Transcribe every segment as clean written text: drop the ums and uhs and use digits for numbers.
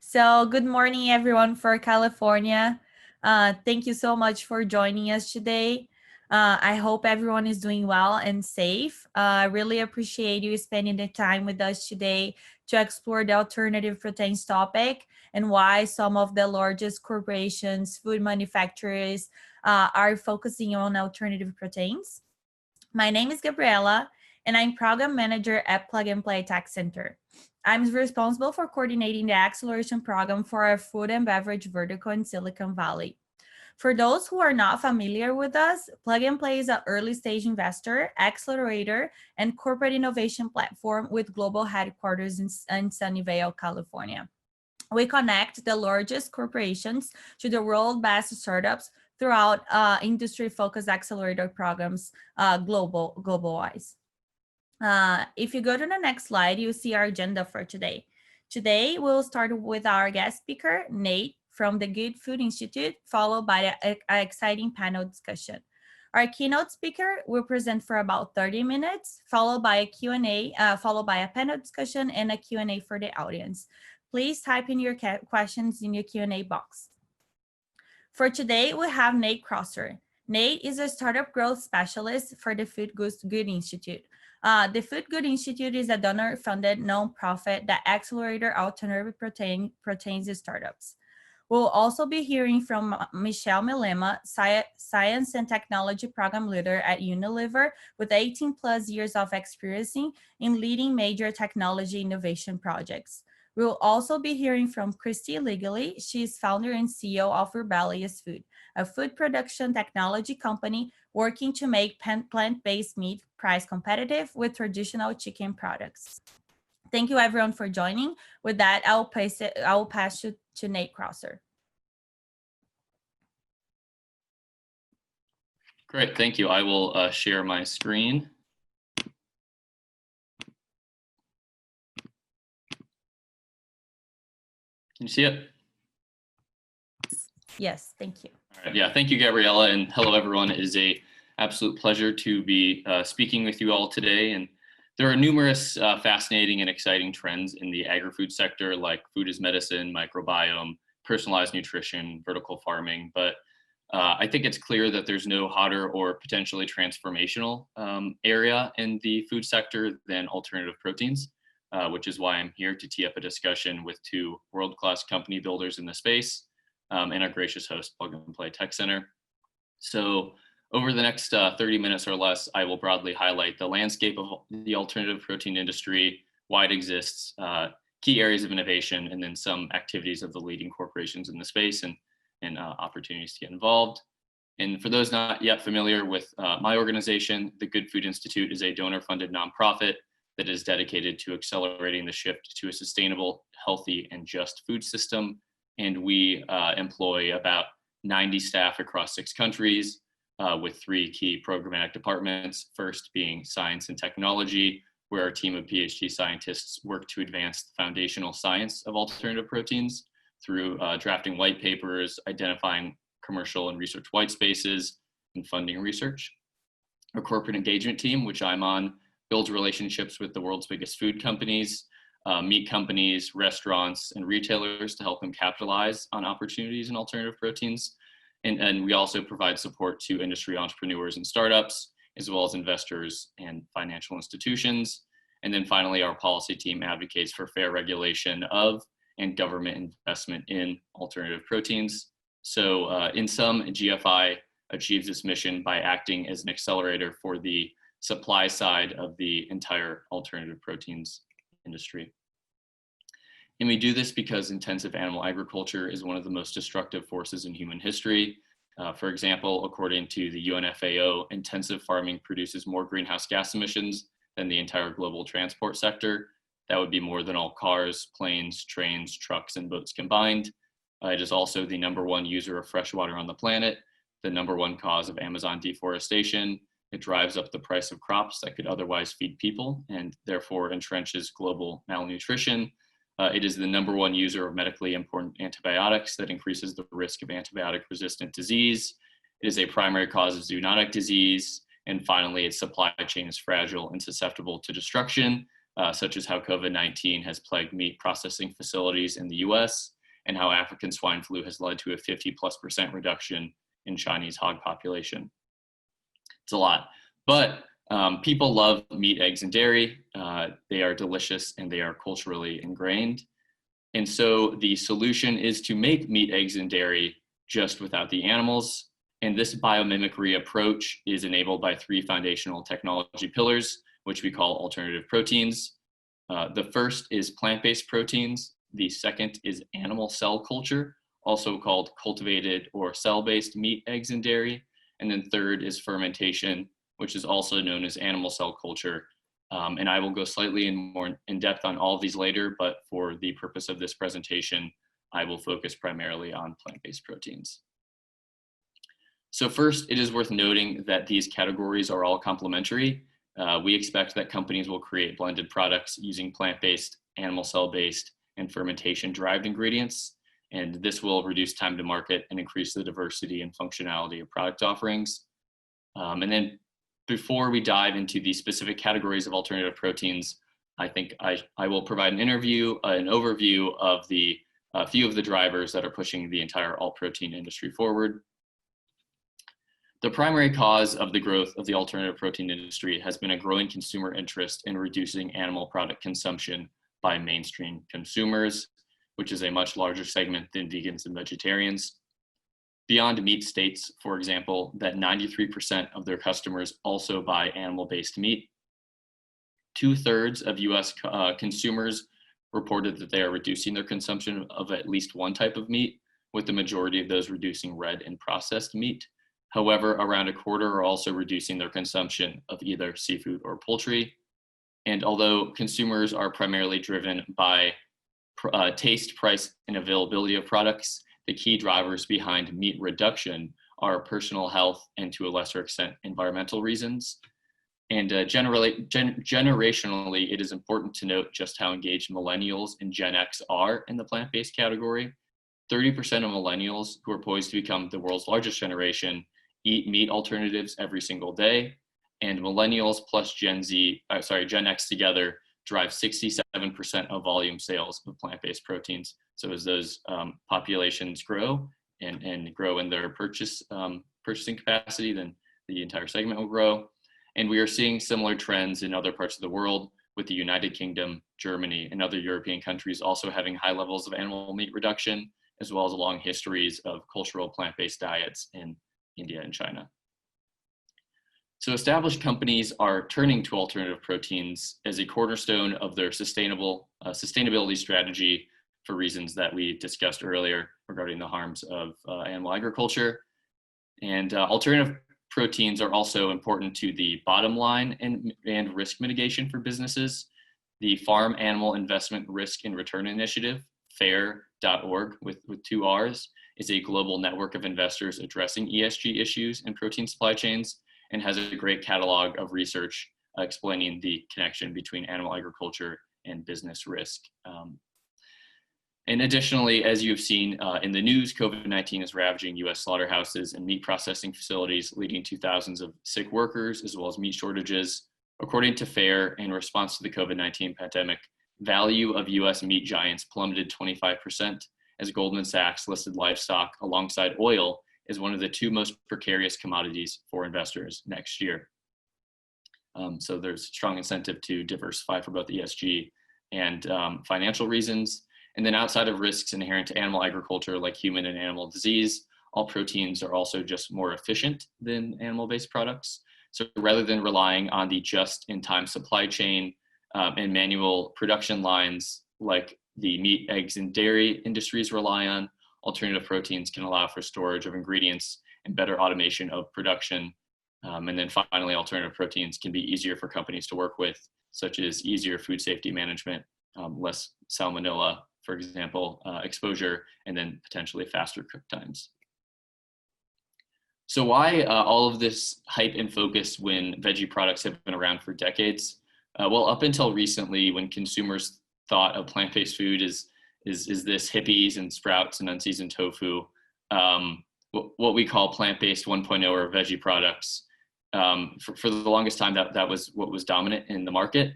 So good morning, everyone for California. Thank you so much for joining us today. I hope everyone is doing well and safe. I really appreciate you spending the time with us today to explore the alternative proteins topic and why some of the largest corporations, food manufacturers are focusing on alternative proteins. My name is Gabriela, and I'm program manager at Plug and Play Tech Center. I'm responsible for coordinating the acceleration program for our food and beverage vertical in Silicon Valley. For those who are not familiar with us, Plug and Play is an early stage investor, accelerator, and corporate innovation platform with global headquarters in Sunnyvale, California. We connect the largest corporations to the world's best startups throughout industry-focused accelerator programs global-wise. If you go to the next slide, you see our agenda for today. Today, we'll start with our guest speaker, Nate, from the Good Food Institute, followed by an exciting panel discussion. Our keynote speaker will present for about 30 minutes, followed by a Q&A, followed by a panel discussion and a Q&A for the audience. Please type in your questions in your Q&A box. For today, we have Nate Crosser. Nate is a startup growth specialist for the Food Good Institute. The Food Good Institute is a donor-funded nonprofit that accelerates alternative proteins startups. We'll also be hearing from Michelle Milema, Science and Technology Program Leader at Unilever, with 18 plus years of experience in leading major technology innovation projects. We'll also be hearing from Christy Legally. She's founder and CEO of Rebellyous Foods, a food production technology company working to make plant-based meat price competitive with traditional chicken products. Thank you everyone for joining. With that, I will pass you to Nate Crosser. Great, thank you. I will share my screen. Can you see it? Yes, thank you. All right, yeah, thank you, Gabriela, and hello, everyone. It is an absolute pleasure to be speaking with you all today. And there are numerous fascinating and exciting trends in the agri-food sector, like food as medicine, microbiome, personalized nutrition, vertical farming. But I think it's clear that there's no hotter or potentially transformational area in the food sector than alternative proteins. Which is why I'm here to tee up a discussion with two world-class company builders in the space and our gracious host, Plug and Play Tech Center. So over the next 30 minutes or less, I will broadly highlight the landscape of the alternative protein industry, why it exists, key areas of innovation, and then some activities of the leading corporations in the space and opportunities to get involved. And for those not yet familiar with my organization, the Good Food Institute is a donor-funded nonprofit that is dedicated to accelerating the shift to a sustainable, healthy, and just food system. And we employ about 90 staff across 6 countries with 3 key programmatic departments. First being science and technology, where our team of PhD scientists work to advance the foundational science of alternative proteins through drafting white papers, identifying commercial and research white spaces, and funding research. Our corporate engagement team, which I'm on, builds relationships with the world's biggest food companies, meat companies, restaurants, and retailers to help them capitalize on opportunities in alternative proteins. And we also provide support to industry entrepreneurs and startups, as well as investors and financial institutions. And then finally, our policy team advocates for fair regulation of and government investment in alternative proteins. So in sum, GFI achieves its mission by acting as an accelerator for the supply side of the entire alternative proteins industry. And we do this because intensive animal agriculture is one of the most destructive forces in human history. For example, according to the UNFAO, intensive farming produces more greenhouse gas emissions than the entire global transport sector. That would be more than all cars, planes, trains, trucks, and boats combined. It is also the #1 user of fresh water on the planet, the #1 cause of Amazon deforestation. It drives up the price of crops that could otherwise feed people and therefore entrenches global malnutrition. It is the #1 user of medically important antibiotics that increases the risk of antibiotic-resistant disease. It is a primary cause of zoonotic disease. And finally, its supply chain is fragile and susceptible to destruction, such as how COVID-19 has plagued meat processing facilities in the US and how African swine flu has led to a 50+% reduction in Chinese hog population. It's a lot, but people love meat, eggs, and dairy. They are delicious and they are culturally ingrained. And so the solution is to make meat, eggs, and dairy just without the animals. And this biomimicry approach is enabled by 3 foundational technology pillars, which we call alternative proteins. The first is plant-based proteins. The second is animal cell culture, also called cultivated or cell-based meat, eggs, and dairy. And then third is fermentation, which is also known as animal cell culture. And I will go slightly more in depth on all of these later, but for the purpose of this presentation, I will focus primarily on plant-based proteins. So first, it is worth noting that these categories are all complementary. We expect that companies will create blended products using plant-based, animal cell-based, and fermentation-derived ingredients. And this will reduce time to market and increase the diversity and functionality of product offerings. And then before we dive into the specific categories of alternative proteins, I think I will provide an overview of the few of the drivers that are pushing the entire alt protein industry forward. The primary cause of the growth of the alternative protein industry has been a growing consumer interest in reducing animal product consumption by mainstream consumers, which is a much larger segment than vegans and vegetarians. Beyond Meat states, for example, that 93% of their customers also buy animal-based meat. 2/3 of US consumers reported that they are reducing their consumption of at least one type of meat, with the majority of those reducing red and processed meat. However, around 1/4 are also reducing their consumption of either seafood or poultry. And although consumers are primarily driven by taste, price, and availability of products, the key drivers behind meat reduction are personal health and, to a lesser extent, environmental reasons. And generationally, it is important to note just how engaged millennials and Gen X are in the plant-based category. 30% of millennials, who are poised to become the world's largest generation, eat meat alternatives every single day. And millennials plus Gen X together drive 67% of volume sales of plant-based proteins. So as those populations grow and grow in their purchasing capacity, then the entire segment will grow. And we are seeing similar trends in other parts of the world, with the United Kingdom, Germany, and other European countries also having high levels of animal meat reduction, as well as long histories of cultural plant-based diets in India and China. So established companies are turning to alternative proteins as a cornerstone of their sustainability strategy for reasons that we discussed earlier regarding the harms of animal agriculture. And alternative proteins are also important to the bottom line and risk mitigation for businesses. The Farm Animal Investment Risk and Return Initiative, FAIR.org with 2 R's, is a global network of investors addressing ESG issues in protein supply chains, and has a great catalog of research explaining the connection between animal agriculture and business risk. And additionally, as you've seen in the news, COVID-19 is ravaging US slaughterhouses and meat processing facilities, leading to thousands of sick workers, as well as meat shortages. According to FAIR, in response to the COVID-19 pandemic, value of US meat giants plummeted 25%, as Goldman Sachs listed livestock alongside oil is one of the 2 most precarious commodities for investors next year. So there's strong incentive to diversify for both ESG and financial reasons. And then outside of risks inherent to animal agriculture, like human and animal disease, all proteins are also just more efficient than animal-based products. So rather than relying on the just-in-time supply chain and manual production lines like the meat, eggs, and dairy industries rely on, alternative proteins can allow for storage of ingredients and better automation of production. And then finally, alternative proteins can be easier for companies to work with, such as easier food safety management, less salmonella, for example, exposure, and then potentially faster cook times. So why all of this hype and focus when veggie products have been around for decades? Well, up until recently, when consumers thought of plant-based food is this hippies and sprouts and unseasoned tofu, what we call plant-based 1.0 or veggie products. For the longest time, that was what was dominant in the market.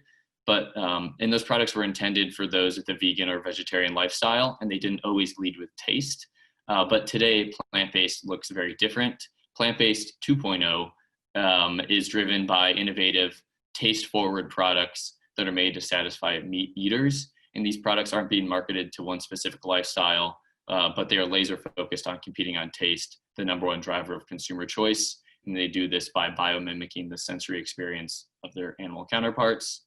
And those products were intended for those with a vegan or vegetarian lifestyle, and they didn't always lead with taste. But today, plant-based looks very different. Plant-based 2.0 is driven by innovative, taste-forward products that are made to satisfy meat eaters. And these products aren't being marketed to one specific lifestyle, but they are laser focused on competing on taste, the number one driver of consumer choice. And they do this by biomimicking the sensory experience of their animal counterparts.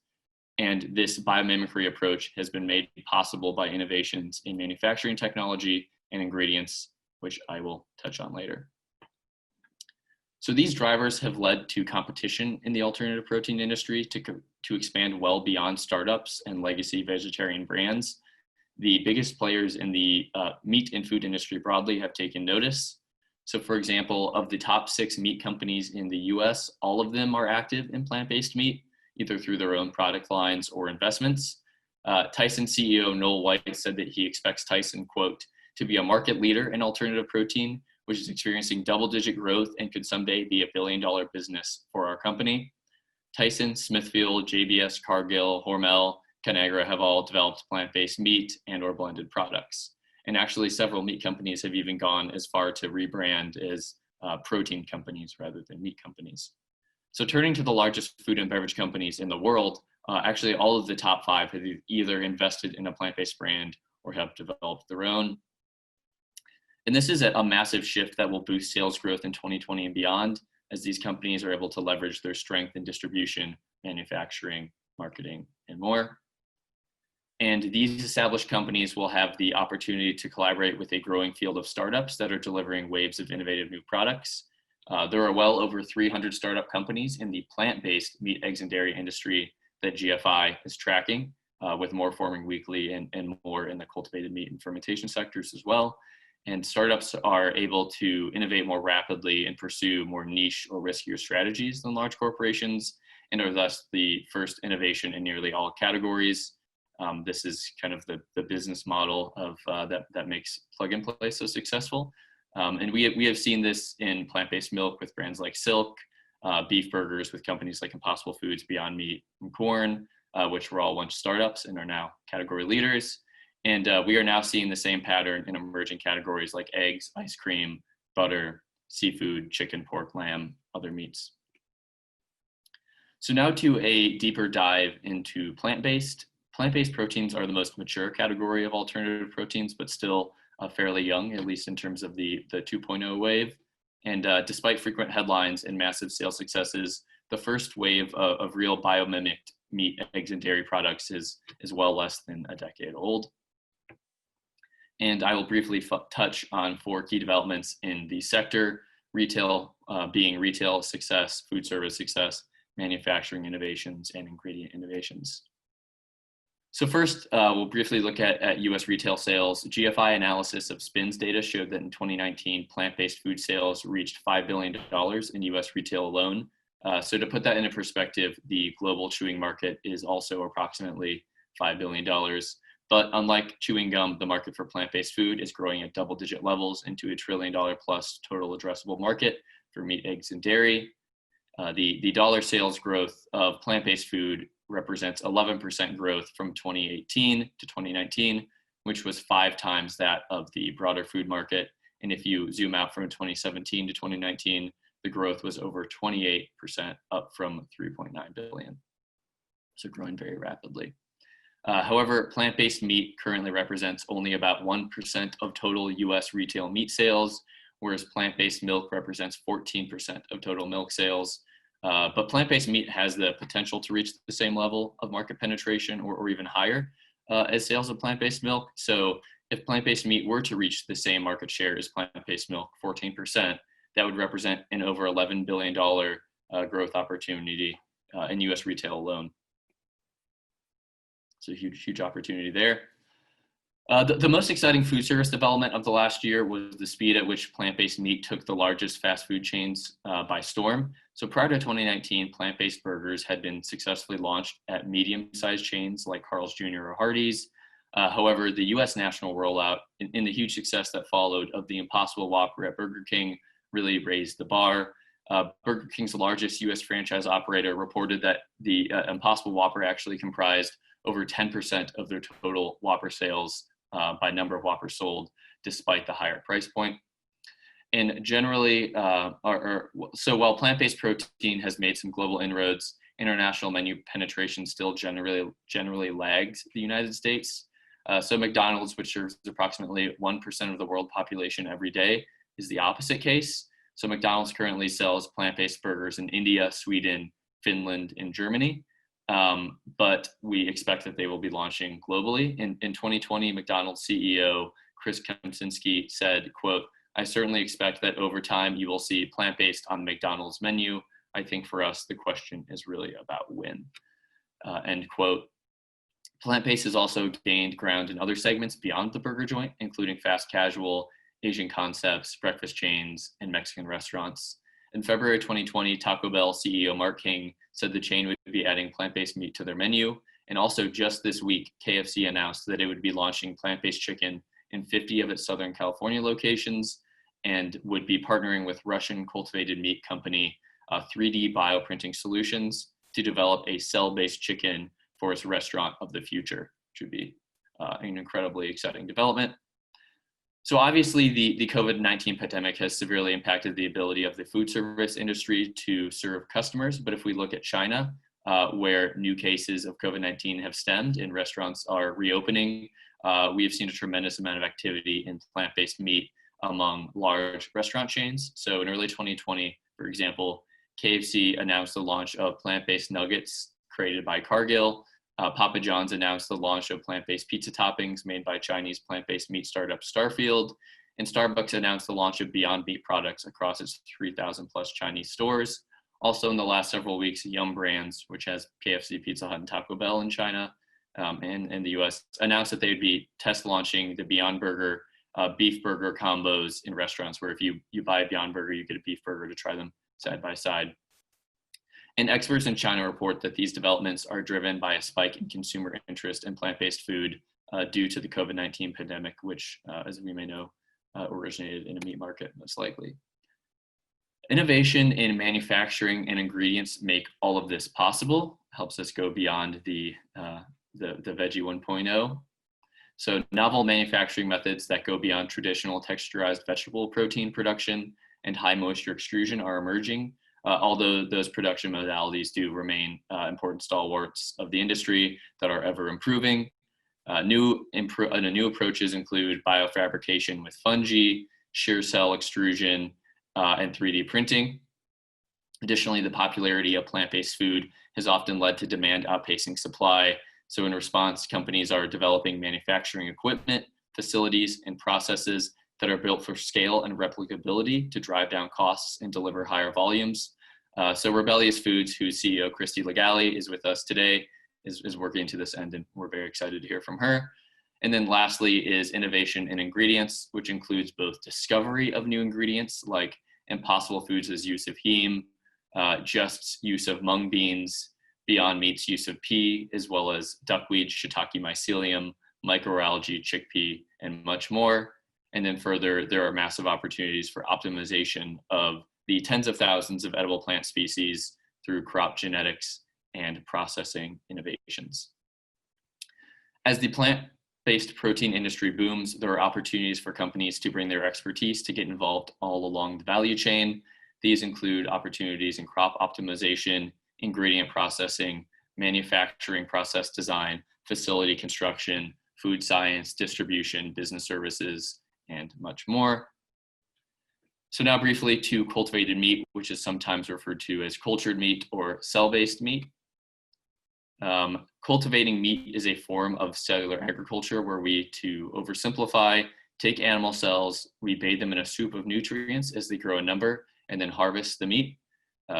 And this biomimicry approach has been made possible by innovations in manufacturing technology and ingredients, which I will touch on later. So these drivers have led to competition in the alternative protein industry to expand well beyond startups and legacy vegetarian brands. The biggest players in the meat and food industry broadly have taken notice. So for example, of the top 6 meat companies in the US, all of them are active in plant-based meat, either through their own product lines or investments. Tyson CEO Noel White said that he expects Tyson, quote, to be a market leader in alternative protein, which is experiencing double-digit growth and could someday be $1 billion business for our company. Tyson, Smithfield, JBS, Cargill, Hormel, Conagra have all developed plant-based meat and or blended products. And actually several meat companies have even gone as far to rebrand as protein companies rather than meat companies. So turning to the largest food and beverage companies in the world, actually all of the top 5 have either invested in a plant-based brand or have developed their own. And this is a massive shift that will boost sales growth in 2020 and beyond, as these companies are able to leverage their strength in distribution, manufacturing, marketing, and more. And these established companies will have the opportunity to collaborate with a growing field of startups that are delivering waves of innovative new products. There are well over 300 startup companies in the plant-based meat, eggs, and dairy industry that GFI is tracking, with more forming weekly and more in the cultivated meat and fermentation sectors as well. And startups are able to innovate more rapidly and pursue more niche or riskier strategies than large corporations, and are thus the first innovation in nearly all categories. This is kind of the business model of that makes Plug and Play so successful. And we have seen this in plant-based milk with brands like Silk, beef burgers with companies like Impossible Foods, Beyond Meat, and Corn, which were all once startups and are now category leaders. And we are now seeing the same pattern in emerging categories like eggs, ice cream, butter, seafood, chicken, pork, lamb, other meats. So now to a deeper dive into plant-based. Plant-based proteins are the most mature category of alternative proteins, but still fairly young, at least in terms of the 2.0 wave. And despite frequent headlines and massive sales successes, the first wave of real biomimicked meat, eggs, and dairy products is well less than a decade old. And I will briefly touch on 4 key developments in the sector: retail being retail success, food service success, manufacturing innovations, and ingredient innovations. So first, we'll briefly look at US retail sales. GFI analysis of SPINS data showed that in 2019, plant-based food sales reached $5 billion in US retail alone. So to put that into perspective, the global chewing market is also approximately $5 billion. But unlike chewing gum, the market for plant-based food is growing at double-digit levels into $1 trillion plus total addressable market for meat, eggs, and dairy. The dollar sales growth of plant-based food represents 11% growth from 2018 to 2019, which was 5 times that of the broader food market. And if you zoom out from 2017 to 2019, the growth was over 28%, up from 3.9 billion. So growing very rapidly. However, plant-based meat currently represents only about 1% of total US retail meat sales, whereas plant-based milk represents 14% of total milk sales. But plant-based meat has the potential to reach the same level of market penetration or even higher as sales of plant-based milk. So if plant-based meat were to reach the same market share as plant-based milk, 14%, that would represent an over $11 billion growth opportunity in US retail alone. So huge opportunity there. The most exciting food service development of the last year was the speed at which plant-based meat took the largest fast food chains by storm. So prior to 2019, plant-based burgers had been successfully launched at medium-sized chains like Carl's Jr. or Hardee's. However, the US national rollout and the huge success that followed of the Impossible Whopper at Burger King really raised the bar. Burger King's largest US franchise operator reported that the Impossible Whopper actually comprised over 10% of their total Whopper sales by number of Whoppers sold, despite the higher price point. And generally, so while plant-based protein has made some global inroads, international menu penetration still generally lags the United States. So McDonald's, which serves approximately 1% of the world population every day, is the opposite case. So McDonald's currently sells plant-based burgers in India, Sweden, Finland, and Germany. But we expect that they will be launching globally. In 2020, McDonald's CEO Chris Kempczynski said, quote, "I certainly expect that over time you will see plant-based on the McDonald's menu. I think for us, the question is really about when," end quote. Plant-based has also gained ground in other segments beyond the burger joint, including fast casual, Asian concepts, breakfast chains, and Mexican restaurants. In February 2020, Taco Bell CEO Mark King said the chain would be adding plant-based meat to their menu. And also just this week, KFC announced that it would be launching plant-based chicken in 50 of its Southern California locations and would be partnering with Russian cultivated meat company 3D Bioprinting Solutions to develop a cell-based chicken for its restaurant of the future, which would be an incredibly exciting development. So obviously the COVID-19 pandemic has severely impacted the ability of the food service industry to serve customers. But if we look at China, where new cases of COVID-19 have stemmed and restaurants are reopening, we have seen a tremendous amount of activity in plant-based meat among large restaurant chains. So in early 2020, for example, KFC announced the launch of plant-based nuggets created by Cargill. Papa John's announced the launch of plant-based pizza toppings made by Chinese plant-based meat startup Starfield. And Starbucks announced the launch of Beyond Meat products across its 3,000 plus Chinese stores. Also in the last several weeks, Yum Brands, which has KFC, Pizza Hut, and Taco Bell in China and in the US, announced that they would be test launching the Beyond Burger beef burger combos in restaurants, where if you buy a Beyond Burger, you get a beef burger to try them side by side. And experts in China report that these developments are driven by a spike in consumer interest in plant-based food due to the COVID-19 pandemic, which, as we may know, originated in a meat market, most likely. Innovation in manufacturing and ingredients make all of this possible, helps us go beyond the Veggie 1.0. So novel manufacturing methods that go beyond traditional texturized vegetable protein production and high moisture extrusion are emerging, although those production modalities do remain important stalwarts of the industry that are ever improving. New approaches include biofabrication with fungi, shear cell extrusion, and 3D printing. Additionally, the popularity of plant-based food has often led to demand outpacing supply. So in response, companies are developing manufacturing equipment, facilities, and processes that are built for scale and replicability to drive down costs and deliver higher volumes. So Rebellyous Foods, whose CEO Christy Legale is with us today, is working to this end, and we're very excited to hear from her. And then lastly is innovation in ingredients, which includes both discovery of new ingredients like Impossible Foods' use of heme, Just's use of mung beans, Beyond Meat's use of pea, as well as duckweed, shiitake mycelium, microalgae, chickpea, and much more. And then further, there are massive opportunities for optimization of the tens of thousands of edible plant species through crop genetics and processing innovations. As the plant-based protein industry booms, there are opportunities for companies to bring their expertise to get involved all along the value chain. These include opportunities in crop optimization, ingredient processing, manufacturing process design, facility construction, food science, distribution, business services, and much more. So now briefly to cultivated meat, which is sometimes referred to as cultured meat or cell-based meat. Cultivating meat is a form of cellular agriculture where we, to oversimplify, take animal cells, we bathe them in a soup of nutrients as they grow in number, and then harvest the meat.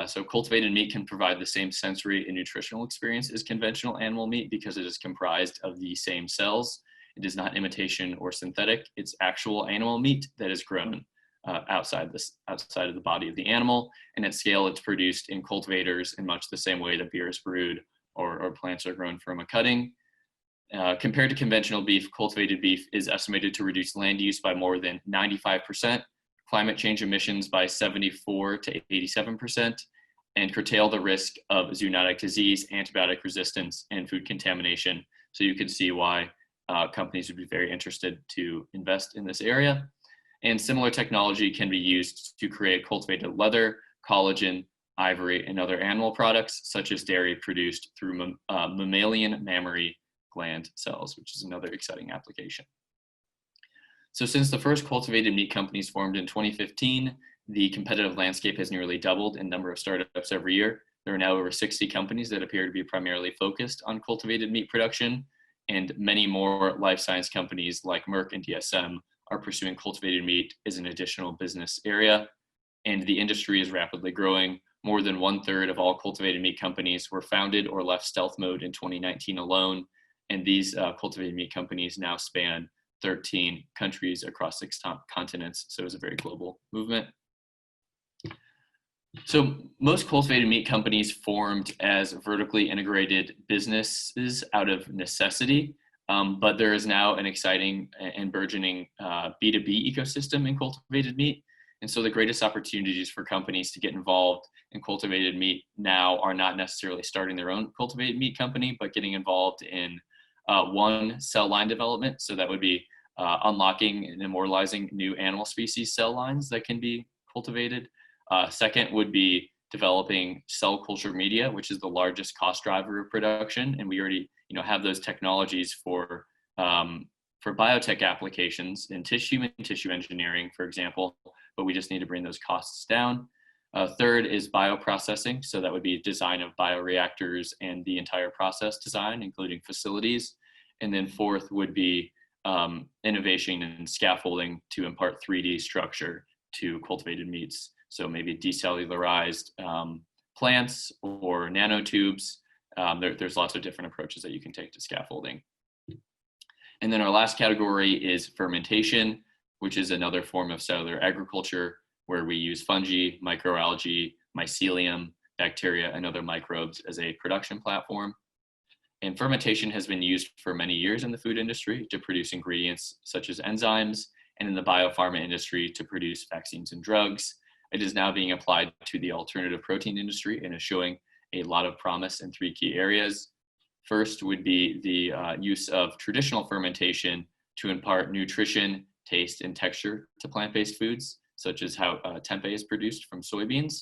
So cultivated meat can provide the same sensory and nutritional experience as conventional animal meat because it is comprised of the same cells. It is not imitation or synthetic. It's actual animal meat that is grown outside of the body of the animal. And at scale, it's produced in cultivators in much the same way that beer is brewed or plants are grown from a cutting. Compared to conventional beef, cultivated beef is estimated to reduce land use by more than 95%, climate change emissions by 74 to 87%, and curtail the risk of zoonotic disease, antibiotic resistance, and food contamination. So you can see why companies would be very interested to invest in this area. And similar technology can be used to create cultivated leather, collagen, ivory, and other animal products, such as dairy produced through mammalian mammary gland cells, which is another exciting application. So since the first cultivated meat companies formed in 2015, the competitive landscape has nearly doubled in number of startups every year. There are now over 60 companies that appear to be primarily focused on cultivated meat production, and many more life science companies like Merck and DSM are pursuing cultivated meat as an additional business area. And the industry is rapidly growing. More than 1/3 of all cultivated meat companies were founded or left stealth mode in 2019 alone. And these cultivated meat companies now span 13 countries across 6 continents. So it's a very global movement. So most cultivated meat companies formed as vertically integrated businesses out of necessity, but there is now an exciting and burgeoning B2B ecosystem in cultivated meat. And so the greatest opportunities for companies to get involved in cultivated meat now are not necessarily starting their own cultivated meat company, but getting involved in one, cell line development. So that would be unlocking and immortalizing new animal species cell lines that can be cultivated. Second would be developing cell culture media, which is the largest cost driver of production. And we already have those technologies for biotech applications in tissue and tissue engineering, for example, but we just need to bring those costs down. Third is bioprocessing. So that would be design of bioreactors and the entire process design, including facilities. And then fourth would be innovation and scaffolding to impart 3D structure to cultivated meats. So maybe decellularized plants or nanotubes. There's lots of different approaches that you can take to scaffolding. And then our last category is fermentation, which is another form of cellular agriculture where we use fungi, microalgae, mycelium, bacteria, and other microbes as a production platform. And fermentation has been used for many years in the food industry to produce ingredients such as enzymes, and in the biopharma industry to produce vaccines and drugs. It is now being applied to the alternative protein industry and is showing a lot of promise in 3 key areas. First would be the use of traditional fermentation to impart nutrition, taste, and texture to plant-based foods, such as how tempeh is produced from soybeans.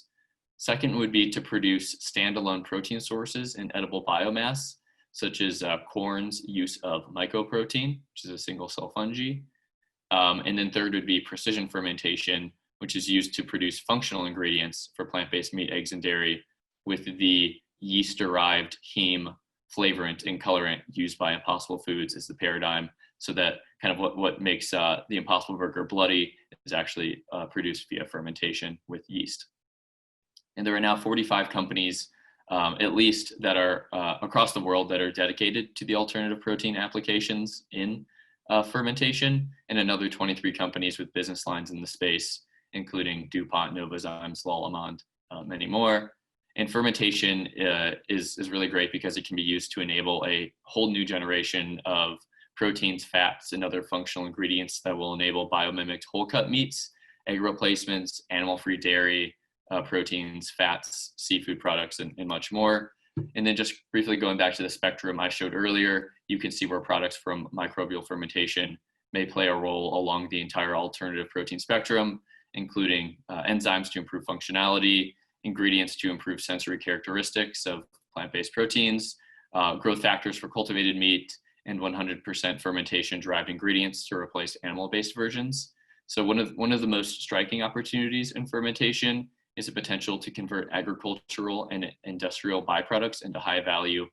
Second would be to produce standalone protein sources in edible biomass, such as corn's use of mycoprotein, which is a single-cell fungi. And then third would be precision fermentation, which is used to produce functional ingredients for plant-based meat, eggs, and dairy with the yeast-derived heme flavorant and colorant used by Impossible Foods as the paradigm. So that kind of what makes the Impossible Burger bloody is actually produced via fermentation with yeast. And there are now 45 companies, at least, that are across the world that are dedicated to the alternative protein applications in fermentation, and another 23 companies with business lines in the space, including DuPont, Novozymes, Lallemand, many more. And fermentation is really great because it can be used to enable a whole new generation of proteins, fats, and other functional ingredients that will enable biomimicked whole cut meats, egg replacements, animal-free dairy, proteins, fats, seafood products, and much more. And then just briefly going back to the spectrum I showed earlier, you can see where products from microbial fermentation may play a role along the entire alternative protein spectrum, including enzymes to improve functionality, ingredients to improve sensory characteristics of plant-based proteins, growth factors for cultivated meat, and 100% fermentation-derived ingredients to replace animal-based versions. So one of the most striking opportunities in fermentation is the potential to convert agricultural and industrial byproducts into high-value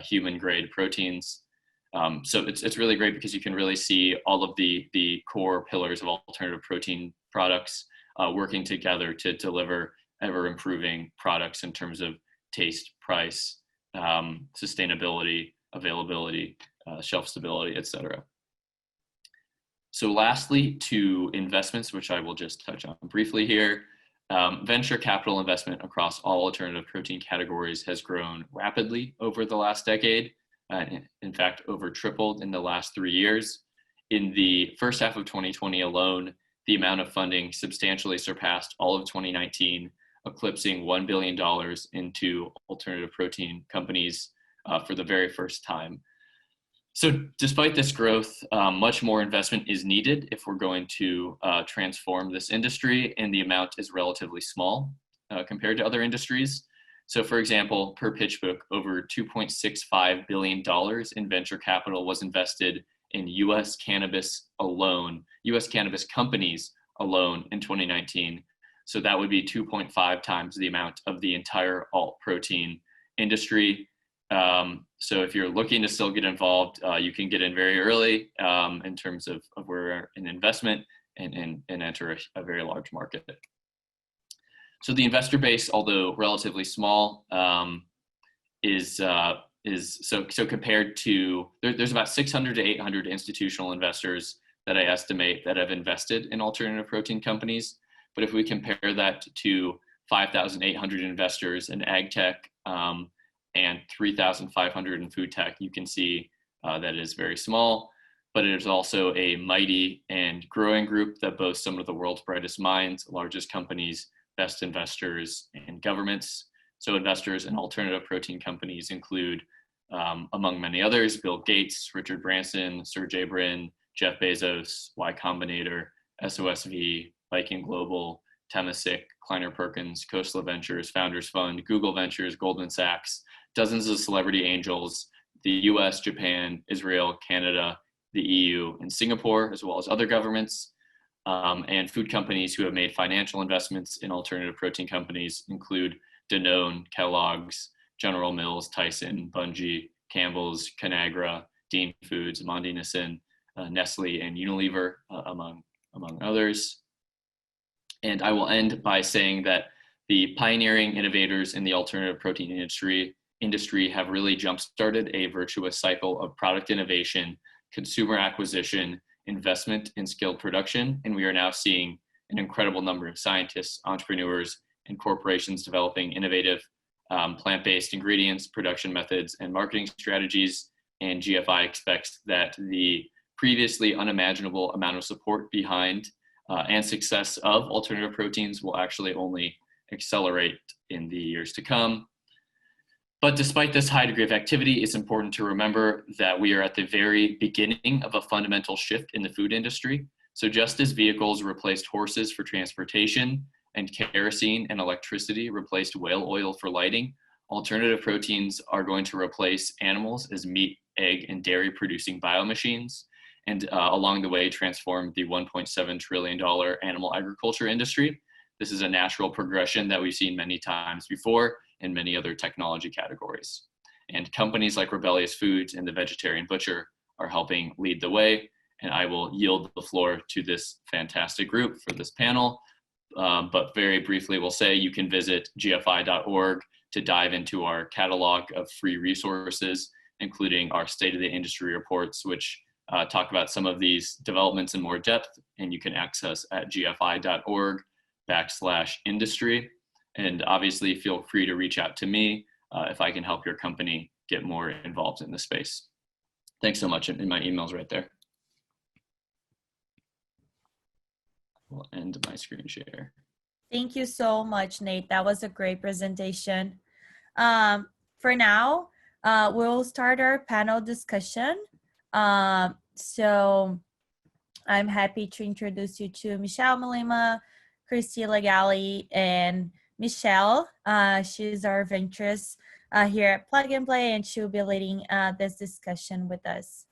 human-grade proteins. So it's really great because you can really see all of the core pillars of alternative protein products working together to deliver ever-improving products in terms of taste, price, sustainability, availability, shelf stability, etc. So lastly, to investments, which I will just touch on briefly here. Venture capital investment across all alternative protein categories has grown rapidly over the last decade. In fact, over tripled in the last 3 years. In the first half of 2020 alone, the amount of funding substantially surpassed all of 2019, eclipsing $1 billion into alternative protein companies for the very first time. So despite this growth, much more investment is needed if we're going to transform this industry, and the amount is relatively small compared to other industries. So for example, per PitchBook, over $2.65 billion in venture capital was invested in US cannabis alone, US cannabis companies alone in 2019. So that would be 2.5 times the amount of the entire alt protein industry. So if you're looking to still get involved, you can get in very early in terms of where an investment and enter a very large market. So the investor base, although relatively small, is so compared to, there's about 600 to 800 institutional investors that I estimate that have invested in alternative protein companies. But if we compare that to 5,800 investors in ag tech and 3,500 in food tech, you can see that it is very small, but it is also a mighty and growing group that boasts some of the world's brightest minds, largest companies, best investors, and governments. So investors in alternative protein companies include, among many others, Bill Gates, Richard Branson, Sergey Brin, Jeff Bezos, Y Combinator, SOSV, Viking Global, Temasek, Kleiner Perkins, Khosla Ventures, Founders Fund, Google Ventures, Goldman Sachs, dozens of celebrity angels, the US, Japan, Israel, Canada, the EU, and Singapore, as well as other governments, and food companies who have made financial investments in alternative protein companies include Danone, Kellogg's, General Mills, Tyson, Bunge, Campbell's, Conagra, Dean Foods, Mondi Nissin, Nestle, and Unilever, among others. And I will end by saying that the pioneering innovators in the alternative protein industry have really jump-started a virtuous cycle of product innovation, consumer acquisition, investment in skilled production, and we are now seeing an incredible number of scientists, entrepreneurs, and corporations developing innovative plant-based ingredients, production methods, and marketing strategies. And GFI expects that the previously unimaginable amount of support behind and success of alternative proteins will actually only accelerate in the years to come. But despite this high degree of activity, it's important to remember that we are at the very beginning of a fundamental shift in the food industry. So just as vehicles replaced horses for transportation and kerosene and electricity replaced whale oil for lighting, alternative proteins are going to replace animals as meat, egg, and dairy producing biomachines, and along the way transform the $1.7 trillion animal agriculture industry. This is a natural progression that we've seen many times before in many other technology categories. And companies like Rebellyous Foods and the Vegetarian Butcher are helping lead the way. And I will yield the floor to this fantastic group for this panel. But very briefly, we'll say you can visit gfi.org to dive into our catalog of free resources, including our State of the Industry reports, which talk about some of these developments in more depth, and you can access at gfi.org/industry. And obviously feel free to reach out to me if I can help your company get more involved in this space. Thanks so much, and my email's right there. We'll end my screen share. Thank you so much, Nate. That was a great presentation. For now, we'll start our panel discussion. So I'm happy to introduce you to Michelle Malema, Christy Legali, and Michelle. She's our venturist here at Plug and Play, and she'll be leading this discussion with us.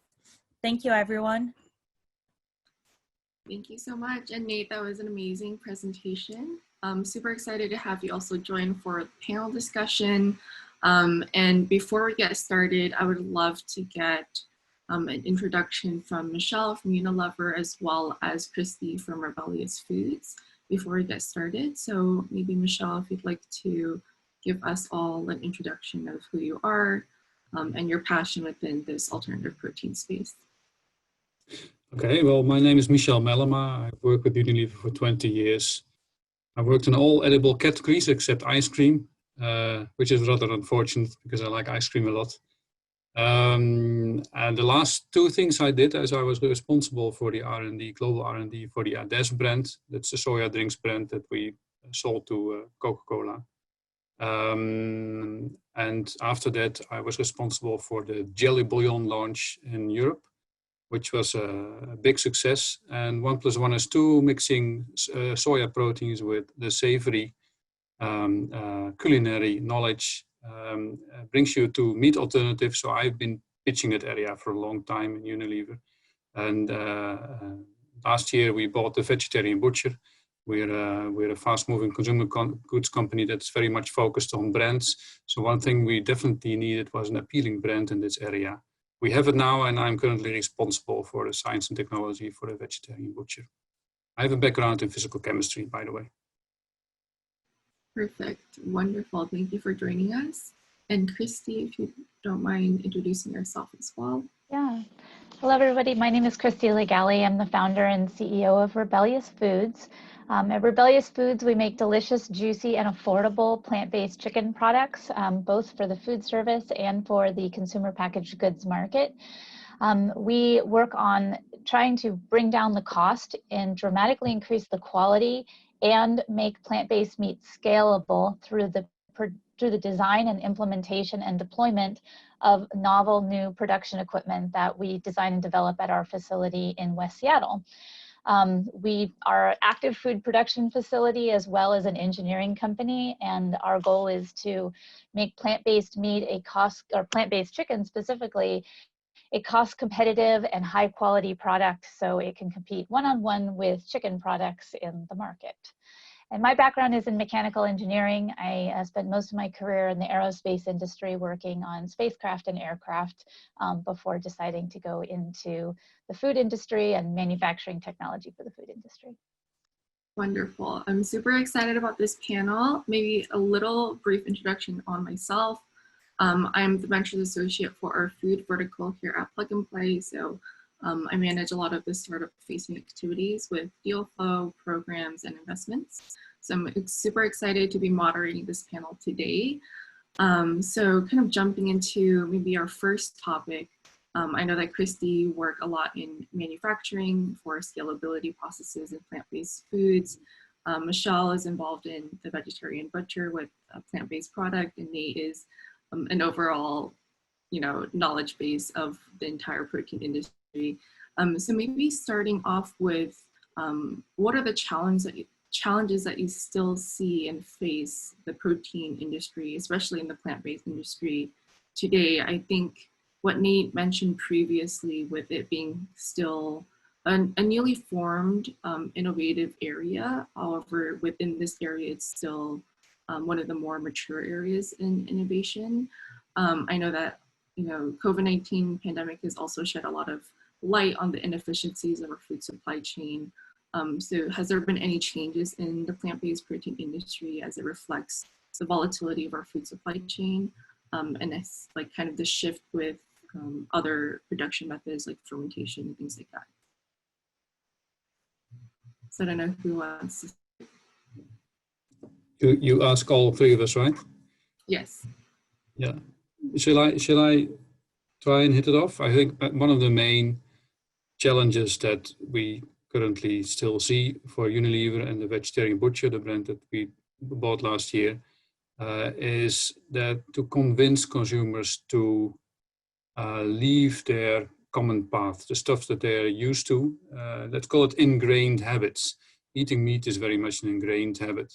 Thank you, everyone. Thank you so much. And Nate, that was an amazing presentation. I'm super excited to have you also join for the panel discussion. And before we get started, I would love to get an introduction from Michelle from Unilever, as well as Christy from Rebellyous Foods before we get started. So maybe Michelle, if you'd like to give us all an introduction of who you are and your passion within this alternative protein space. Okay, well, my name is Michelle Malema. I've worked with Unilever for 20 years. I worked in all edible categories except ice cream, which is rather unfortunate because I like ice cream a lot. And the last two things I did, as I was responsible for the R&D, global R&D for the Ades brand. That's the soya drinks brand that we sold to Coca-Cola. And after that, I was responsible for the jelly bouillon launch in Europe, which was a big success. And 1 + 1 is 2, mixing soya proteins with the savory culinary knowledge brings you to meat alternatives. So I've been pitching that area for a long time in Unilever. And last year we bought the Vegetarian Butcher. We're a fast-moving consumer goods company that's very much focused on brands. So one thing we definitely needed was an appealing brand in this area. We have it now, and I'm currently responsible for the science and technology for the Vegetarian Butcher. I have a background in physical chemistry, by the way. Perfect. Wonderful. Thank you for joining us. And Christy, if you don't mind introducing yourself as well. Yeah. Hello, everybody. My name is Christy Legali. I'm the founder and CEO of Rebellyous Foods. At Rebellyous Foods, we make delicious, juicy, and affordable plant-based chicken products, both for the food service and for the consumer packaged goods market. We work on trying to bring down the cost and dramatically increase the quality and make plant-based meat scalable through the design and implementation and deployment of novel new production equipment that we design and develop at our facility in West Seattle. We are an active food production facility as well as an engineering company, and our goal is to make plant-based meat or plant-based chicken specifically, a cost competitive and high quality product so it can compete one-on-one with chicken products in the market. And my background is in mechanical engineering. I spent most of my career in the aerospace industry working on spacecraft and aircraft before deciding to go into the food industry and manufacturing technology for the food industry. Wonderful. I'm super excited about this panel. Maybe a little brief introduction on myself. I'm the Ventures Associate for our food vertical here at PLUGANDPLAY. So I manage a lot of the startup facing activities with deal flow, programs, and investments. So I'm super excited to be moderating this panel today. So kind of jumping into maybe our first topic, I know that Christy worked a lot in manufacturing for scalability processes in plant-based foods. Michelle is involved in the Vegetarian Butcher with a plant-based product, and Nate is an overall, knowledge base of the entire protein industry. So maybe starting off with, what are the challenges that you still see and face the protein industry, especially in the plant-based industry today? I think what Nate mentioned previously with it being still a newly formed innovative area. However, within this area, it's still one of the more mature areas in innovation. I know that COVID-19 pandemic has also shed a lot of light on the inefficiencies of our food supply chain. So has there been any changes in the plant-based protein industry as it reflects the volatility of our food supply chain? And it's like kind of the shift with other production methods like fermentation and things like that. So I don't know who wants to. You ask all three of us, right? Yes. Yeah. Shall I try and hit it off? I think one of the main challenges that we currently still see for Unilever and the Vegetarian Butcher, the brand that we bought last year, is that to convince consumers to leave their common path, the stuff that they're used to, let's call it ingrained habits. Eating meat is very much an ingrained habit.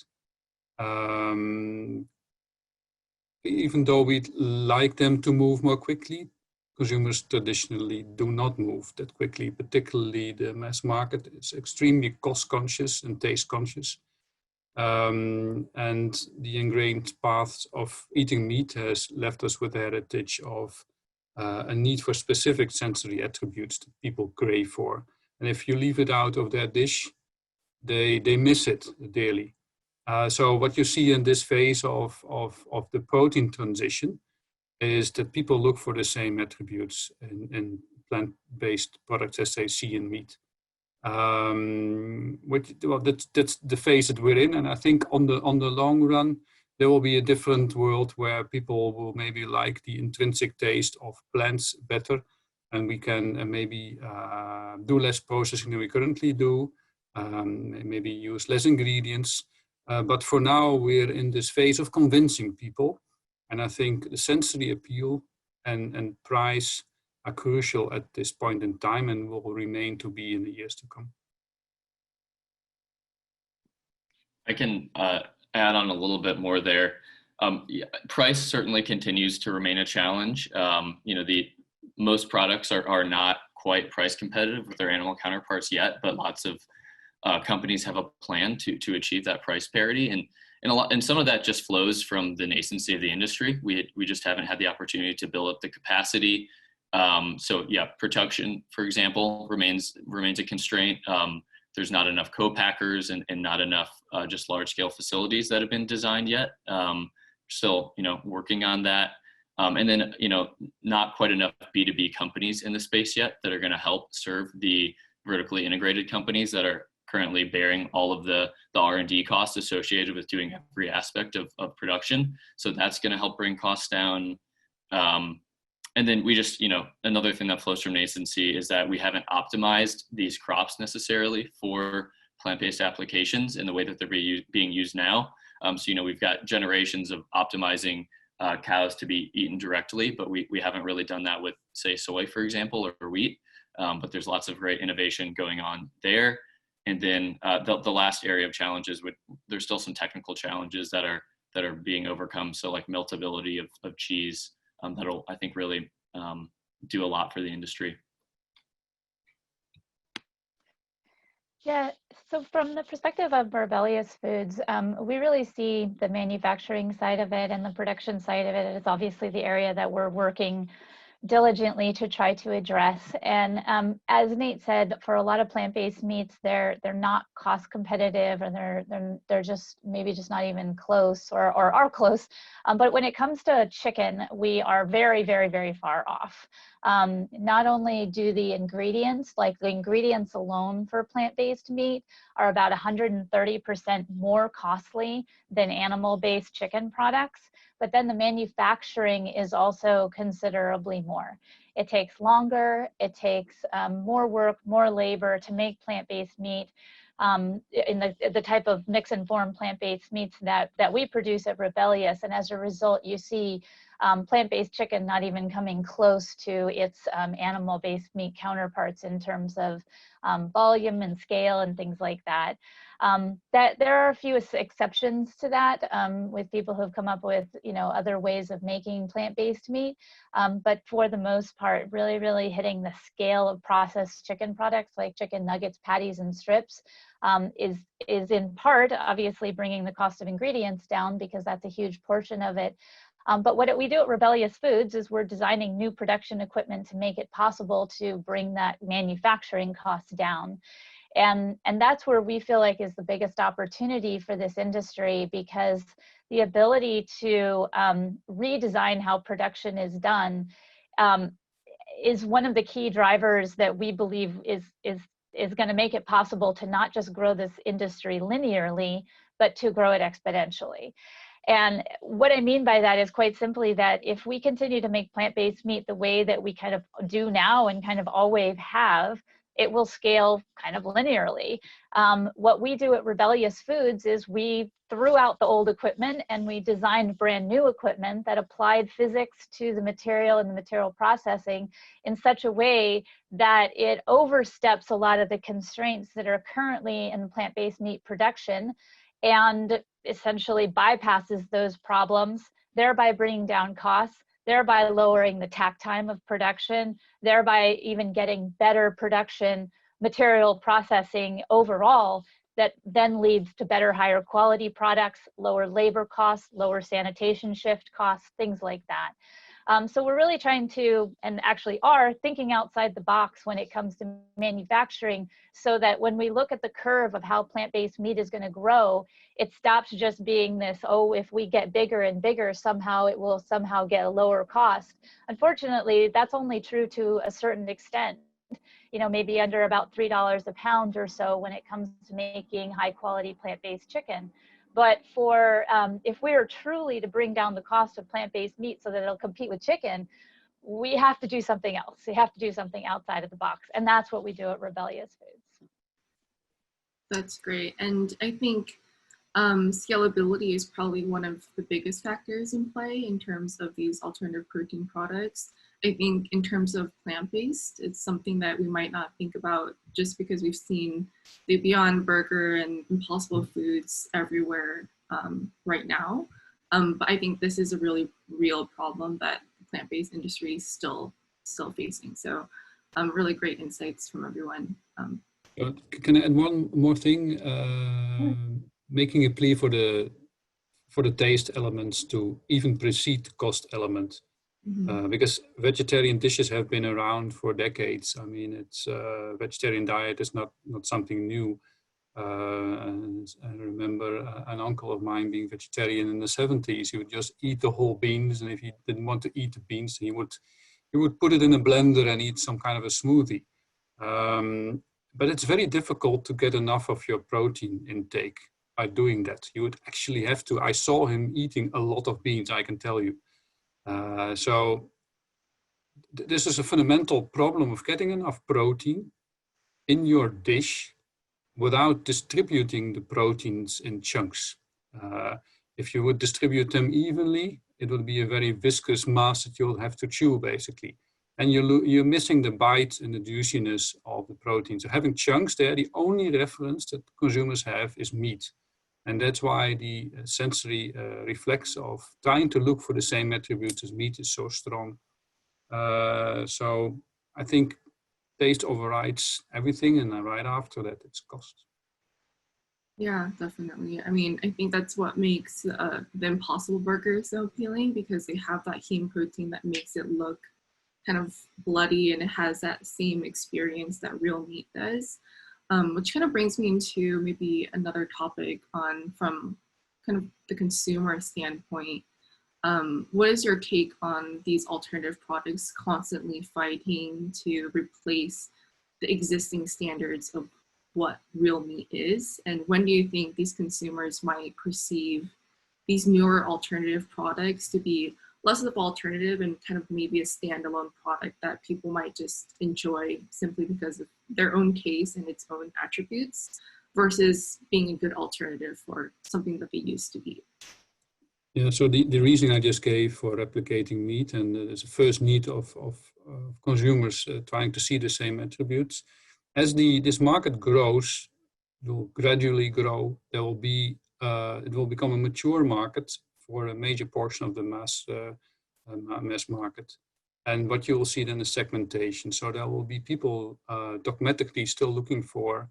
Even though we'd like them to move more quickly, consumers traditionally do not move that quickly, particularly the mass market is extremely cost conscious and taste conscious. And the ingrained path of eating meat has left us with a heritage of a need for specific sensory attributes that people crave for. And if you leave it out of their dish, they miss it dearly. So what you see in this phase of the protein transition is that people look for the same attributes in plant-based products as they see in meat. Well, that's the phase that we're in, and I think on the long run, there will be a different world where people will maybe like the intrinsic taste of plants better, and we can maybe do less processing than we currently do, maybe use less ingredients. But for now, we're in this phase of convincing people. And I think the sensory appeal and price are crucial at this point in time and will remain to be in the years to come. I can add on a little bit more there. Yeah, price certainly continues to remain a challenge. Most products are not quite price competitive with their animal counterparts yet, but lots of companies have a plan to achieve that price parity, and some of that just flows from the nascency of the industry. We just haven't had the opportunity to build up the capacity. So yeah, production, for example, remains a constraint. There's not enough co-packers and not enough just large scale facilities that have been designed yet. Still, working on that. And then, not quite enough B2B companies in the space yet that are going to help serve the vertically integrated companies that are currently bearing all of the R&D costs associated with doing every aspect of production. So that's going to help bring costs down. And then we just, another thing that flows from nascency is that we haven't optimized these crops necessarily for plant-based applications in the way that they're being used now. So, we've got generations of optimizing cows to be eaten directly, but we haven't really done that with, say, soy, for example, or wheat. But there's lots of great innovation going on there. And then the last area of challenges, there's still some technical challenges that are being overcome. So like meltability of cheese, that'll, I think, really do a lot for the industry. Yeah, so from the perspective of Rebellyous Foods, we really see the manufacturing side of it and the production side of it as obviously the area that we're working diligently to try to address. And as Nate said, for a lot of plant-based meats, they're not cost competitive, and they're just maybe just not even close or are close. But when it comes to chicken, we are very, very, very far off. Not only do the ingredients alone for plant-based meat are about 130% more costly than animal-based chicken products, but then the manufacturing is also considerably more. It takes longer, it takes more work, more labor to make plant-based meat. In the type of mix and form plant-based meats that we produce at Rebellyous, and as a result, you see plant-based chicken not even coming close to its animal-based meat counterparts in terms of volume and scale and things like that. That there are a few exceptions to that with people who've come up with other ways of making plant-based meat, but for the most part, really, really hitting the scale of processed chicken products like chicken nuggets, patties, and strips is in part obviously bringing the cost of ingredients down, because that's a huge portion of it. But what we do at Rebellyous Foods is we're designing new production equipment to make it possible to bring that manufacturing cost down. And that's where we feel like is the biggest opportunity for this industry, because the ability to redesign how production is done is one of the key drivers that we believe is going to make it possible to not just grow this industry linearly, but to grow it exponentially. And what I mean by that is quite simply that if we continue to make plant-based meat the way that we kind of do now and kind of always have, it will scale kind of linearly. What we do at Rebellyous Foods is we threw out the old equipment and we designed brand new equipment that applied physics to the material and the material processing in such a way that it oversteps a lot of the constraints that are currently in plant-based meat production, and essentially bypasses those problems, thereby bringing down costs, thereby lowering the takt time of production, thereby even getting better production material processing overall, that then leads to better, higher quality products, lower labor costs, lower sanitation shift costs, things like that. So we're really trying to, and actually are, thinking outside the box when it comes to manufacturing, so that when we look at the curve of how plant-based meat is going to grow, it stops just being this, oh, if we get bigger and bigger, somehow it will somehow get a lower cost. Unfortunately, that's only true to a certain extent. Maybe under about $3 a pound or so when it comes to making high quality plant-based chicken. But for if we are truly to bring down the cost of plant-based meat so that it'll compete with chicken, we have to do something else. We have to do something outside of the box. And that's what we do at Rebellious Foods. That's great. And I think scalability is probably one of the biggest factors in play in terms of these alternative protein products. I think in terms of plant-based, it's something that we might not think about just because we've seen the Beyond Burger and Impossible Foods everywhere right now. But I think this is a really real problem that the plant-based industry is still facing. So really great insights from everyone. Can I add one more thing? Making a plea for the taste elements to even precede the cost element. Because vegetarian dishes have been around for decades. I mean, it's vegetarian diet is not something new. And I remember an uncle of mine being vegetarian in the 70s. He would just eat the whole beans, and if he didn't want to eat the beans, he would put it in a blender and eat some kind of a smoothie. But it's very difficult to get enough of your protein intake by doing that. You would actually have to. I saw him eating a lot of beans, I can tell you. So this is a fundamental problem of getting enough protein in your dish without distributing the proteins in chunks. If you would distribute them evenly, it would be a very viscous mass that you'll have to chew, basically. And you're missing the bite and the juiciness of the protein. So having chunks there, the only reference that consumers have is meat. And that's why the sensory reflex of trying to look for the same attributes as meat is so strong. So I think taste overrides everything, and right after that, it's cost. Yeah, definitely. I mean, I think that's what makes the Impossible Burger so appealing, because they have that heme protein that makes it look kind of bloody, and it has that same experience that real meat does. Which kind of brings me into maybe another topic from kind of the consumer standpoint. What is your take on these alternative products constantly fighting to replace the existing standards of what real meat is? And when do you think these consumers might perceive these newer alternative products to be less of an alternative and kind of maybe a standalone product that people might just enjoy simply because of their own taste and its own attributes, versus being a good alternative for something that they used to be? Yeah, so the reason I just gave for replicating meat, and it's the first need of consumers trying to see the same attributes. As this market grows, it will gradually grow. There will be it will become a mature market for a major portion of the mass market. And what you will see then is segmentation. So there will be people dogmatically still looking for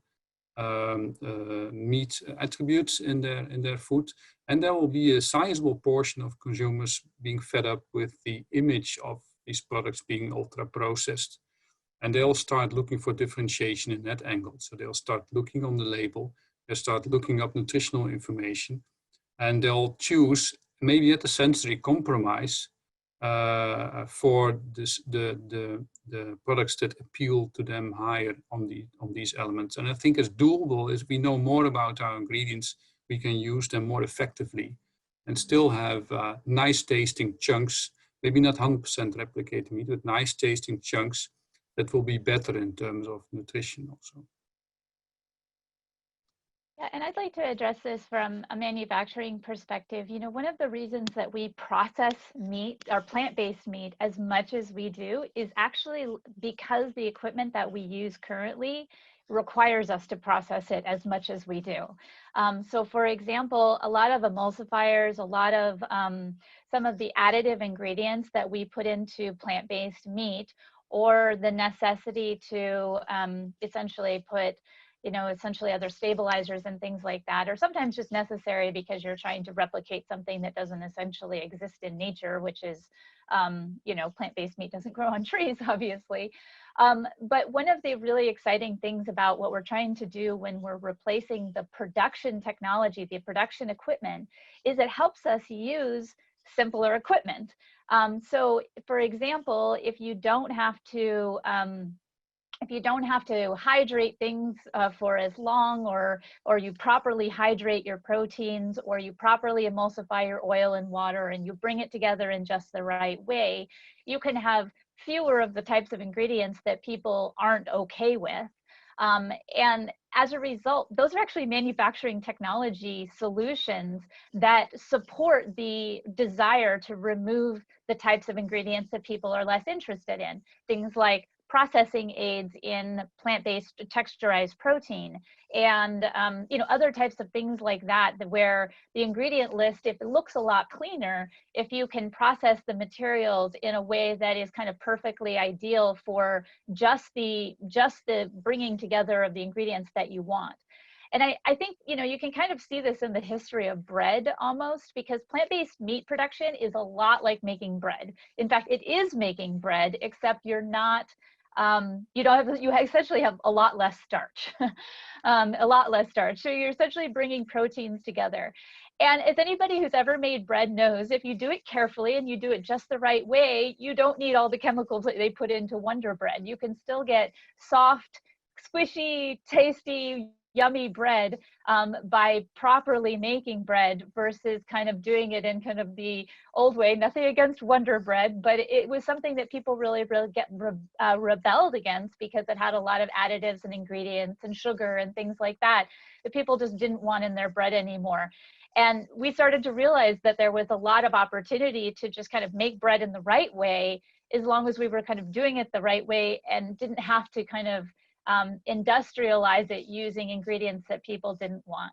meat attributes in their food, and there will be a sizable portion of consumers being fed up with the image of these products being ultra processed, and they'll start looking for differentiation in that angle. So they'll start looking on the label, they'll start looking up nutritional information, and they'll choose, maybe at a sensory compromise, for the products that appeal to them higher on these elements. And I think it's doable as we know more about our ingredients, we can use them more effectively and still have nice tasting chunks, maybe not 100% replicating meat, but nice tasting chunks that will be better in terms of nutrition also. Yeah, and I'd like to address this from a manufacturing perspective. You know, one of the reasons that we process meat or plant-based meat as much as we do is actually because the equipment that we use currently requires us to process it as much as we do. So for example, a lot of emulsifiers, a lot of some of the additive ingredients that we put into plant-based meat, or the necessity to essentially put essentially other stabilizers and things like that, or sometimes just necessary because you're trying to replicate something that doesn't essentially exist in nature, which is, plant-based meat doesn't grow on trees, obviously. But one of the really exciting things about what we're trying to do when we're replacing the production technology, the production equipment, is it helps us use simpler equipment. So for example, if you don't have to if you don't have to hydrate things for as long, or you properly hydrate your proteins, or you properly emulsify your oil and water, and you bring it together in just the right way, you can have fewer of the types of ingredients that people aren't okay with. And as a result, those are actually manufacturing technology solutions that support the desire to remove the types of ingredients that people are less interested in. Things like processing aids in plant-based texturized protein, and other types of things like that, where the ingredient list, if it looks a lot cleaner, if you can process the materials in a way that is kind of perfectly ideal for just the bringing together of the ingredients that you want. And I think, you can kind of see this in the history of bread almost, because plant-based meat production is a lot like making bread. In fact, it is making bread, except you're not, you essentially have a lot less starch, a lot less starch. So you're essentially bringing proteins together. And as anybody who's ever made bread knows, if you do it carefully and you do it just the right way, you don't need all the chemicals that they put into Wonder Bread. You can still get soft, squishy, tasty, yummy bread by properly making bread versus kind of doing it in kind of the old way. Nothing against Wonder Bread, but it was something that people really rebelled against, because it had a lot of additives and ingredients and sugar and things like that people just didn't want in their bread anymore. And we started to realize that there was a lot of opportunity to just kind of make bread in the right way, as long as we were kind of doing it the right way and didn't have to kind of industrialize it using ingredients that people didn't want.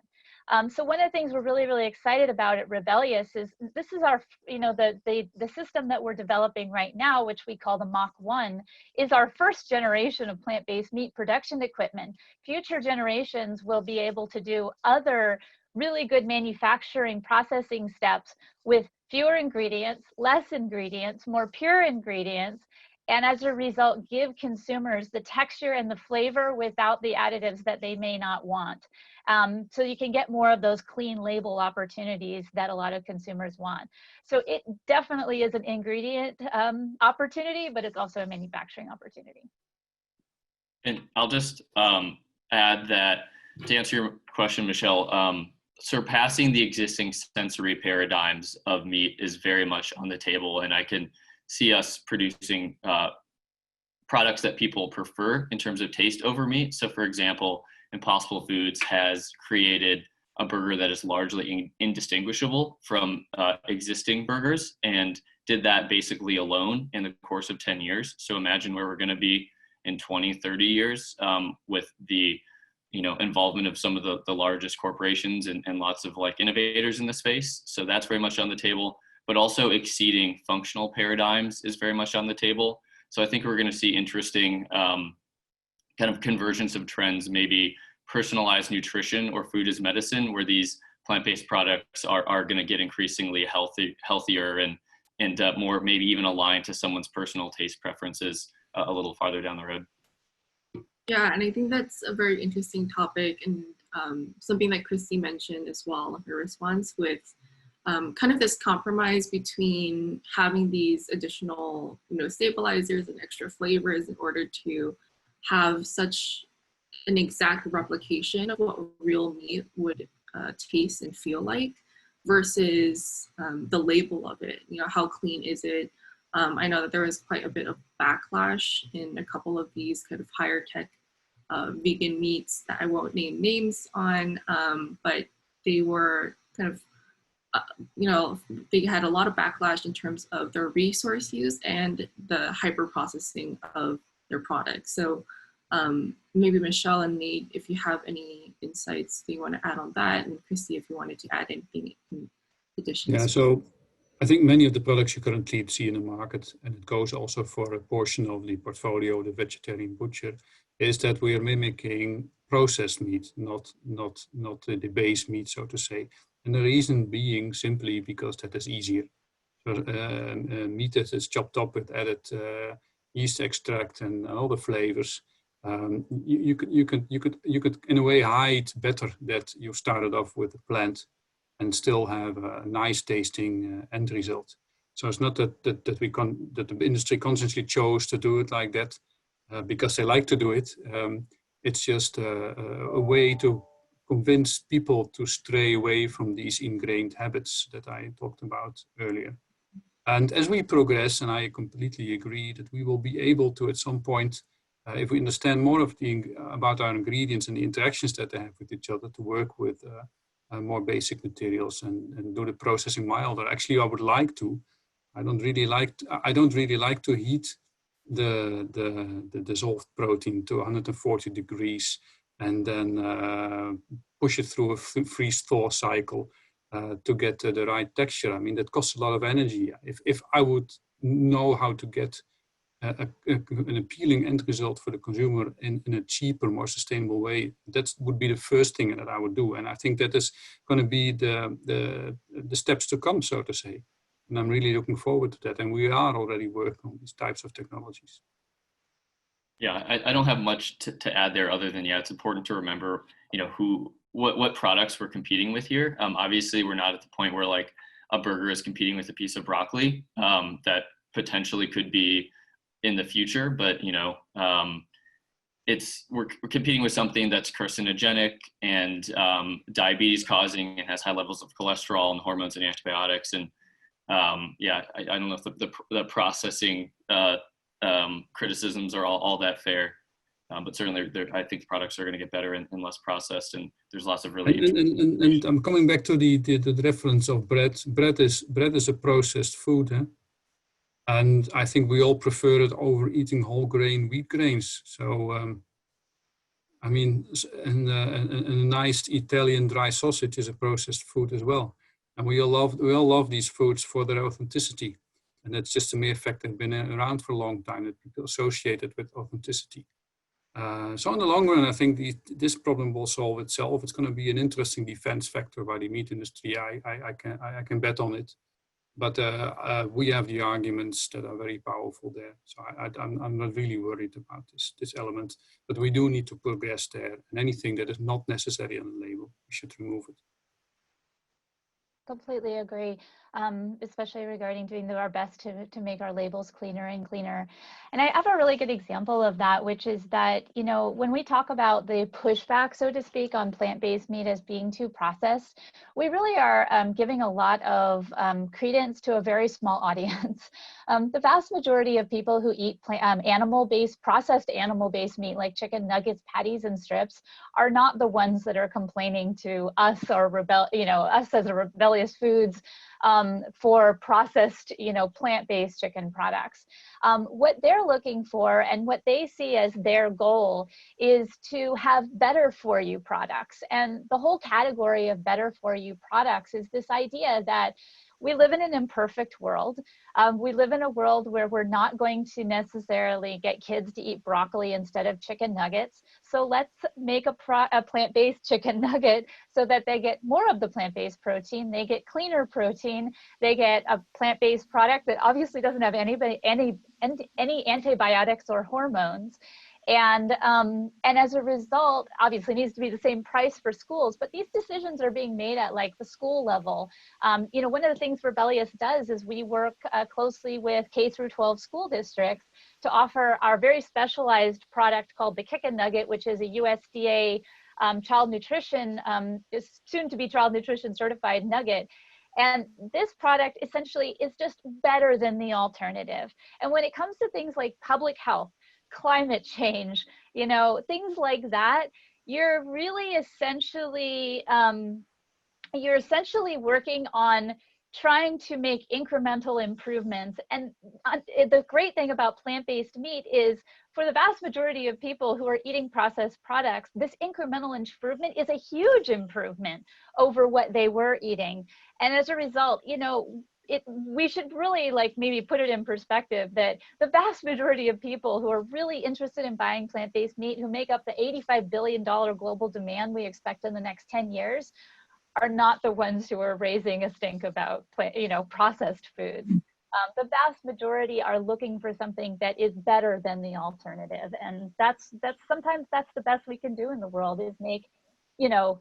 So one of the things we're really, really excited about at Rebellyous is this is our, the system that we're developing right now, which we call the Mach 1, is our first generation of plant-based meat production equipment. Future generations will be able to do other really good manufacturing processing steps with fewer ingredients, less ingredients, more pure ingredients, and as a result, give consumers the texture and the flavor without the additives that they may not want. So you can get more of those clean label opportunities that a lot of consumers want. So it definitely is an ingredient opportunity, but it's also a manufacturing opportunity. And I'll just add that, to answer your question, Michelle, surpassing the existing sensory paradigms of meat is very much on the table, and I can see us producing products that people prefer in terms of taste over meat. So for example, Impossible Foods has created a burger that is largely indistinguishable from existing burgers, and did that basically alone in the course of 10 years. So imagine where we're going to be in 20, 30 years with the involvement of some of the largest corporations and lots of like innovators in the space. So that's very much on the table, but also exceeding functional paradigms is very much on the table. So I think we're going to see interesting kind of convergence of trends, maybe personalized nutrition or food as medicine, where these plant-based products are going to get increasingly healthier and more maybe even aligned to someone's personal taste preferences a little farther down the road. Yeah, and I think that's a very interesting topic, and something that Christy mentioned as well in her response, with kind of this compromise between having these additional, stabilizers and extra flavors in order to have such an exact replication of what real meat would taste and feel like, versus the label of it. How clean is it? I know that there was quite a bit of backlash in a couple of these kind of higher tech vegan meats that I won't name names on, but they were kind of, they had a lot of backlash in terms of their resource use and the hyper processing of their products. So maybe Michelle and Nate, if you have any insights that you want to add on that, and Christy, if you wanted to add anything in addition. Yeah, so I think many of the products you currently see in the market, and it goes also for a portion of the portfolio, the vegetarian butcher, is that we are mimicking processed meat, not the base meat, so to say. And the reason being simply because that is easier. So, meat that is chopped up with added yeast extract and all the flavors, you could in a way hide better that you started off with a plant and still have a nice tasting end result. So it's not that the industry consciously chose to do it like that. because they like to do it. It's just a way to convince people to stray away from these ingrained habits that I talked about earlier. And as we progress, and I completely agree that we will be able to, at some point, if we understand more about our ingredients and the interactions that they have with each other, to work with more basic materials and do the processing milder. Actually, I would like to. I don't really like to heat the dissolved protein to 140 degrees and then push it through a freeze-thaw cycle to get the right texture. I mean, that costs a lot of energy. If I would know how to get an appealing end result for the consumer in a cheaper, more sustainable way, that would be the first thing that I would do. And I think that is going to be the steps to come, so to say. And I'm really looking forward to that. And we are already working on these types of technologies. Yeah, I don't have much to add there other than, yeah, it's important to remember, what products we're competing with here. Obviously, we're not at the point where like a burger is competing with a piece of broccoli that potentially could be in the future, but we're competing with something that's carcinogenic and diabetes causing and has high levels of cholesterol and hormones and antibiotics. And I don't know if the processing criticisms are all that fair. But certainly, I think the products are going to get better and less processed, and there's lots of really. And I'm coming back to the reference of bread. Bread is a processed food, and I think we all prefer it over eating whole grain wheat grains. So, I mean, and a nice Italian dry sausage is a processed food as well, and we all love these foods for their authenticity, and that's just a mere fact they've been around for a long time that people associated with authenticity. So in the long run, I think this problem will solve itself. It's going to be an interesting defense factor by the meat industry. I can bet on it, but we have the arguments that are very powerful there. So I'm not really worried about this element, but we do need to progress there. And anything that is not necessary on the label, we should remove it. Completely agree, especially regarding doing our best to make our labels cleaner and cleaner. And I have a really good example of that, which is that, when we talk about the pushback, so to speak, on plant-based meat as being too processed, we really are giving a lot of credence to a very small audience. The vast majority of people who eat processed animal-based meat like chicken nuggets, patties, and strips are not the ones that are complaining to us or us as a Rebellyous Foods for processed, plant-based chicken products. What they're looking for and what they see as their goal is to have better for you products. And the whole category of better for you products is this idea that we live in an imperfect world. We live in a world where we're not going to necessarily get kids to eat broccoli instead of chicken nuggets. So let's make a plant-based chicken nugget so that they get more of the plant-based protein, they get cleaner protein, they get a plant-based product that obviously doesn't have any antibiotics or hormones. And as a result, obviously it needs to be the same price for schools, but these decisions are being made at like the school level. One of the things Rebellyous does is we work closely with K-12 school districts to offer our very specialized product called the Chicken Nugget, which is a USDA child nutrition, is soon to be child nutrition certified nugget. And this product essentially is just better than the alternative. And when it comes to things like public health, climate change, things like that, you're really essentially working on trying to make incremental improvements. And the great thing about plant-based meat is for the vast majority of people who are eating processed products, this incremental improvement is a huge improvement over what they were eating. And as a result, we should really maybe put it in perspective that the vast majority of people who are really interested in buying plant-based meat, who make up the $85 billion global demand we expect in the next 10 years, are not the ones who are raising a stink about processed foods. The vast majority are looking for something that is better than the alternative, and sometimes that's the best we can do in the world, is make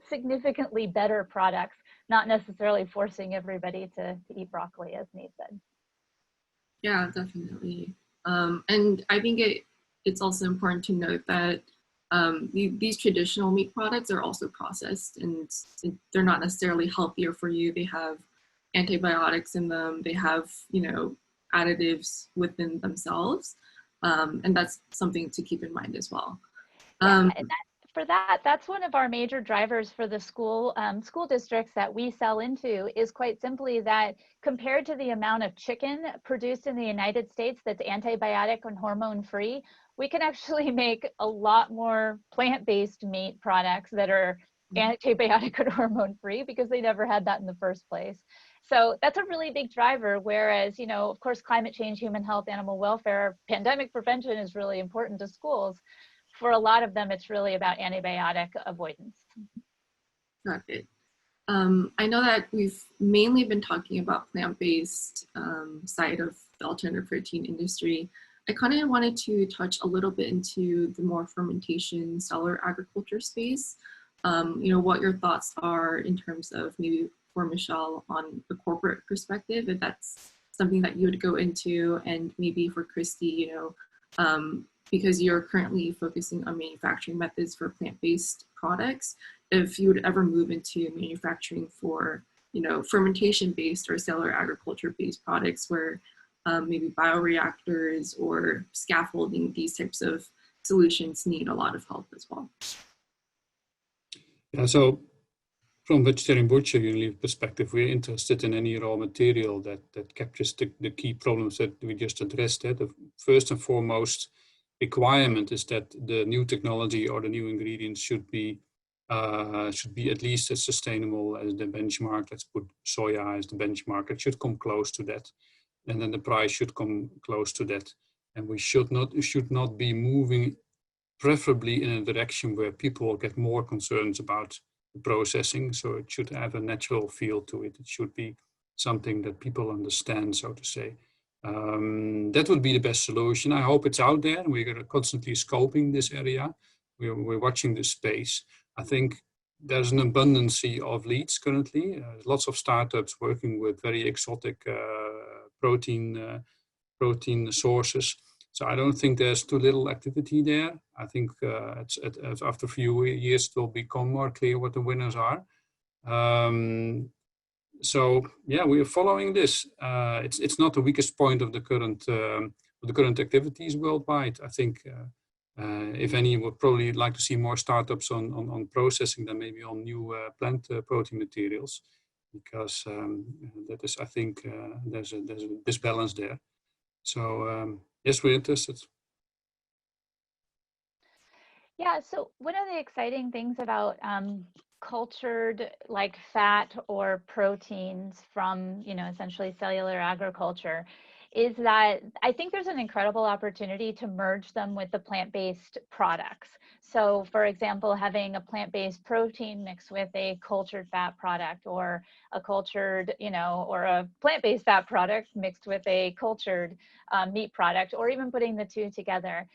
significantly better products, not necessarily forcing everybody to eat broccoli, as Nate said. Yeah, definitely. And I think it's also important to note that these traditional meat products are also processed, and they're not necessarily healthier for you. They have antibiotics in them. They have, you know, additives within themselves. And that's something to keep in mind as well. Yeah, and that's one of our major drivers for the school districts that we sell into, is quite simply that compared to the amount of chicken produced in the United States that's antibiotic and hormone free, we can actually make a lot more plant-based meat products that are antibiotic and hormone free, because they never had that in the first place. So that's a really big driver. Whereas, you know, of course, climate change, human health, animal welfare, pandemic prevention is really important to schools. For a lot of them, it's really about antibiotic avoidance. Got it. I know that we've mainly been talking about plant-based side of the alternative protein industry. I kind of wanted to touch a little bit into the more fermentation, cellular agriculture space. You know, what your thoughts are in terms of, maybe for Michelle, on the corporate perspective, if that's something that you would go into, and maybe for Christy, you know, because you're currently focusing on manufacturing methods for plant-based products, if you would ever move into manufacturing for, you know, fermentation-based or cellular agriculture-based products, where maybe bioreactors or scaffolding, these types of solutions need a lot of help as well. Yeah, so from Vegetarian Butcher Unilever perspective, we're interested in any raw material that captures the key problems that we just addressed. The first and foremost requirement is that the new technology or the new ingredients should be at least as sustainable as the benchmark. Let's put soya as the benchmark. It should come close to that, and then the price should come close to that. And we should not be moving, preferably in a direction where people get more concerns about the processing. So it should have a natural feel to it. It should be something that people understand, so to say. That would be the best solution. I hope it's out there. We're constantly scoping this area. We're watching this space. I think there's an abundance of leads currently. Lots of startups working with very exotic protein sources. So I don't think there's too little activity there. I think after a few years, it will become more clear what the winners are. So yeah, we are following this. It's not the weakest point of the current activities worldwide. I think if any, would probably like to see more startups on processing than maybe on new plant protein materials, because that is, I think, there's a disbalance there. So yes, we're interested. Yeah, so one of the exciting things about cultured like fat or proteins from, you know, essentially cellular agriculture is that I think there's an incredible opportunity to merge them with the plant-based products. So for example, having a plant-based protein mixed with a cultured fat product, or a cultured, you know, or a plant-based fat product mixed with a cultured meat product, or even putting the two together.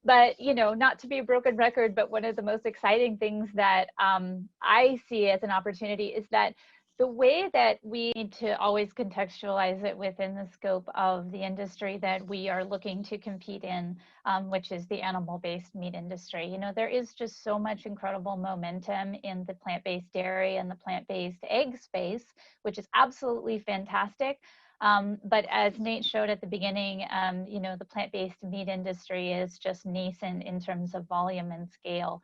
But, you know, not to be a broken record, but one of the most exciting things that I see as an opportunity is that the way that we need to always contextualize it within the scope of the industry that we are looking to compete in, which is the animal-based meat industry. You know, there is just so much incredible momentum in the plant-based dairy and the plant-based egg space, which is absolutely fantastic. But as Nate showed at the beginning, you know, the plant-based meat industry is just nascent in terms of volume and scale.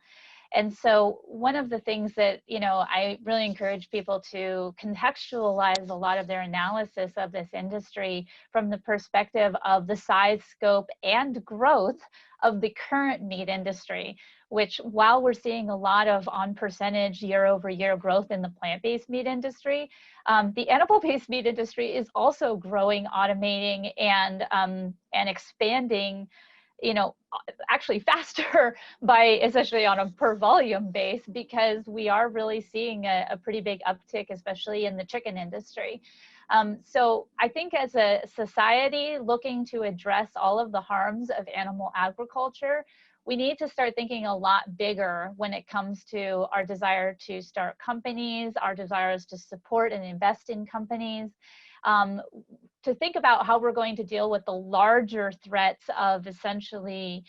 And so one of the things that, you know, I really encourage people to contextualize a lot of their analysis of this industry from the perspective of the size, scope, and growth of the current meat industry, which, while we're seeing a lot of on percentage year-over-year growth in the plant-based meat industry, the animal-based meat industry is also growing, automating, and expanding, you know, actually faster by essentially on a per volume base, because we are really seeing a pretty big uptick, especially in the chicken industry. So I think as a society looking to address all of the harms of animal agriculture, we need to start thinking a lot bigger when it comes to our desire to start companies, our desires to support and invest in companies, to think about how we're going to deal with the larger threats of essentially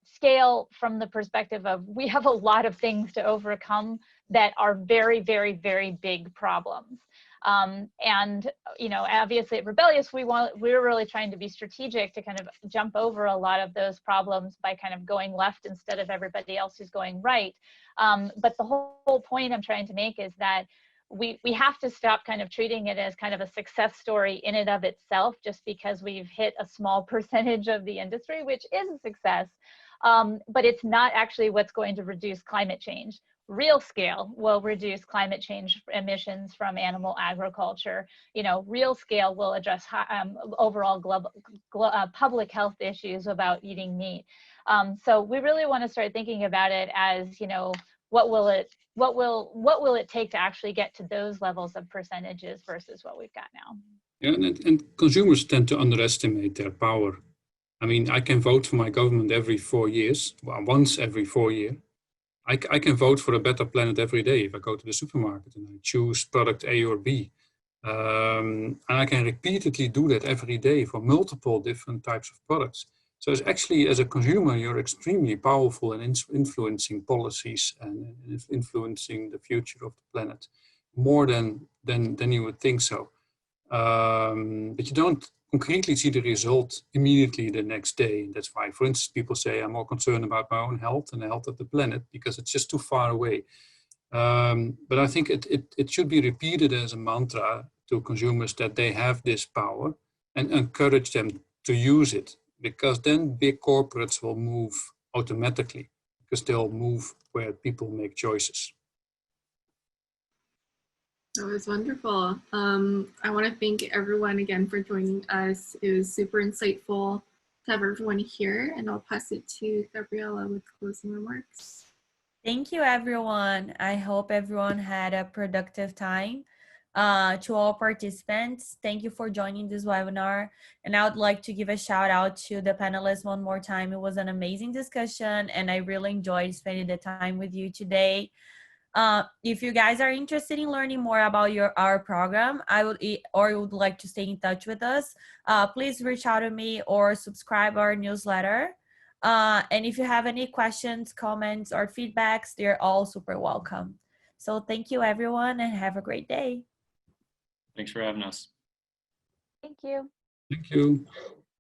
Scale from the perspective of we have a lot of things to overcome that are very, very, very big problems. And, you know, obviously at Rebellyous, we're really trying to be strategic to kind of jump over a lot of those problems by kind of going left instead of everybody else who's going right. But the whole point I'm trying to make is that we have to stop kind of treating it as kind of a success story in and of itself, just because we've hit a small percentage of the industry, which is a success. But it's not actually what's going to reduce climate change. Real scale will reduce climate change emissions from animal agriculture. You know, real scale will address overall global public health issues about eating meat. So we really want to start thinking about it as, you know, what will it take to actually get to those levels of percentages versus what we've got now? Yeah, and consumers tend to underestimate their power. I mean, I can vote for my government every 4 years, well, once every 4 years. I can vote for a better planet every day if I go to the supermarket and I choose product A or B. And I can repeatedly do that every day for multiple different types of products. So it's actually, as a consumer, you're extremely powerful in influencing policies and influencing the future of the planet more than you would think so. But you don't concretely see the result immediately the next day. That's why, for instance, people say I'm more concerned about my own health and the health of the planet because it's just too far away. But I think it should be repeated as a mantra to consumers that they have this power and encourage them to use it, because then big corporates will move automatically because they'll move where people make choices. That was wonderful. I want to thank everyone again for joining us. It was super insightful to have everyone here, and I'll pass it to Gabriela with closing remarks. Thank you, everyone. I hope everyone had a productive time. To all participants, thank you for joining this webinar. And I would like to give a shout out to the panelists one more time. It was an amazing discussion, and I really enjoyed spending the time with you today. If you guys are interested in learning more about our program, or would like to stay in touch with us, please reach out to me or subscribe our newsletter. And if you have any questions, comments, or feedbacks, they're all super welcome. So thank you, everyone, and have a great day. Thanks for having us. Thank you. Thank you.